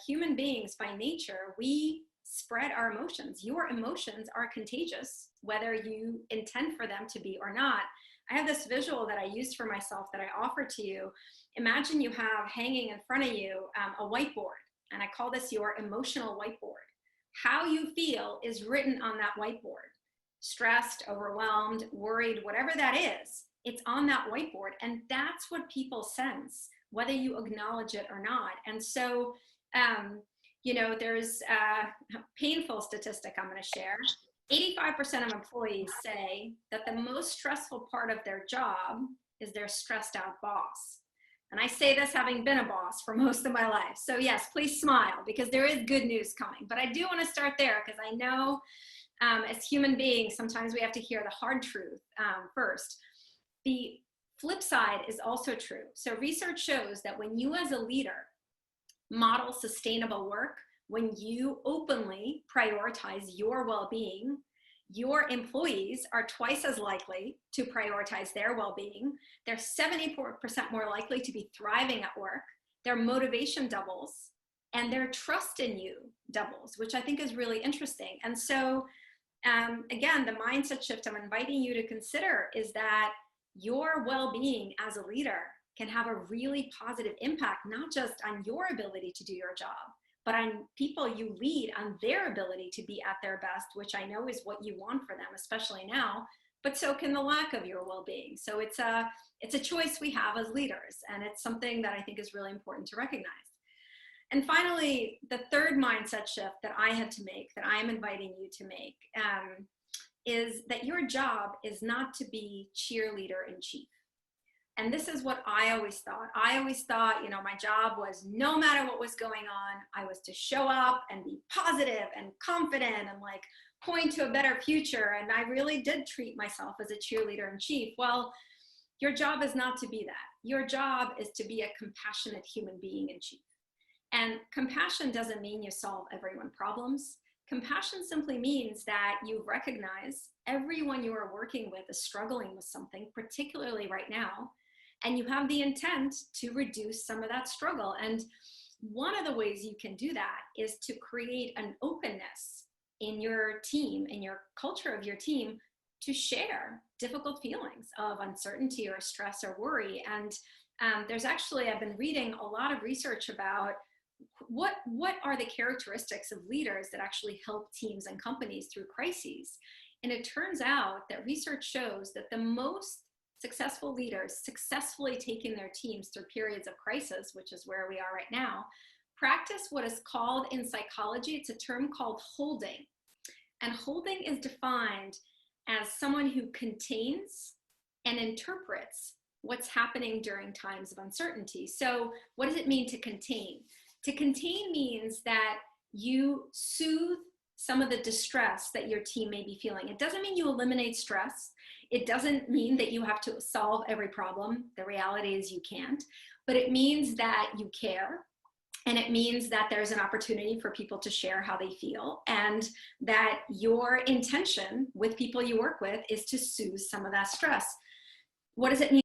human beings by nature, we spread our emotions. Your emotions are contagious, whether you intend for them to be or not. I have this visual that I used for myself that I offer to you. Imagine you have hanging in front of you a whiteboard, and I call this your emotional whiteboard. How you feel is written on that whiteboard. Stressed, overwhelmed, worried, whatever that is, it's on that whiteboard. And that's what people sense, whether you acknowledge it or not. And so, you know, there's a painful statistic I'm going to share. 85% of employees say that the most stressful part of their job is their stressed out boss. And I say this having been a boss for most of my life. So yes, please smile, because there is good news coming. But I do want to start there, because I know as human beings, sometimes we have to hear the hard truth first. The flip side is also true. So research shows that when you as a leader model sustainable work, when you openly prioritize your well-being, your employees are twice as likely to prioritize their well-being. They're 74% more likely to be thriving at work. Their motivation doubles, and their trust in you doubles, which I think is really interesting. And so, again, the mindset shift I'm inviting you to consider is that your well-being as a leader can have a really positive impact, not just on your ability to do your job, but on people you lead, on their ability to be at their best, which I know is what you want for them, especially now, but so can the lack of your well-being. So it's a choice we have as leaders, and it's something that I think is really important to recognize. And finally, the third mindset shift that I had to make, that I am inviting you to make, is that your job is not to be cheerleader in chief. And this is what I always thought. I always thought, you know, my job was, no matter what was going on, I was to show up and be positive and confident and like point to a better future. And I really did treat myself as a cheerleader in chief. Well, your job is not to be that. Your job is to be a compassionate human being in chief. And compassion doesn't mean you solve everyone's problems. Compassion simply means that you recognize everyone you are working with is struggling with something, particularly right now, and you have the intent to reduce some of that struggle. And one of the ways you can do that is to create an openness in your team, in your culture of your team, to share difficult feelings of uncertainty or stress or worry. And there's actually, I've been reading a lot of research about what are the characteristics of leaders that actually help teams and companies through crises. And it turns out that research shows that the most successful leaders successfully taking their teams through periods of crisis, which is where we are right now, practice what is called in psychology, it's a term called holding. And holding is defined as someone who contains and interprets what's happening during times of uncertainty. So what does it mean to contain? To contain means that you soothe some of the distress that your team may be feeling. It doesn't mean you eliminate stress. It doesn't mean that you have to solve every problem. The reality is you can't. But it means that you care. And it means that there's an opportunity for people to share how they feel, and that your intention with people you work with is to soothe some of that stress. What does it mean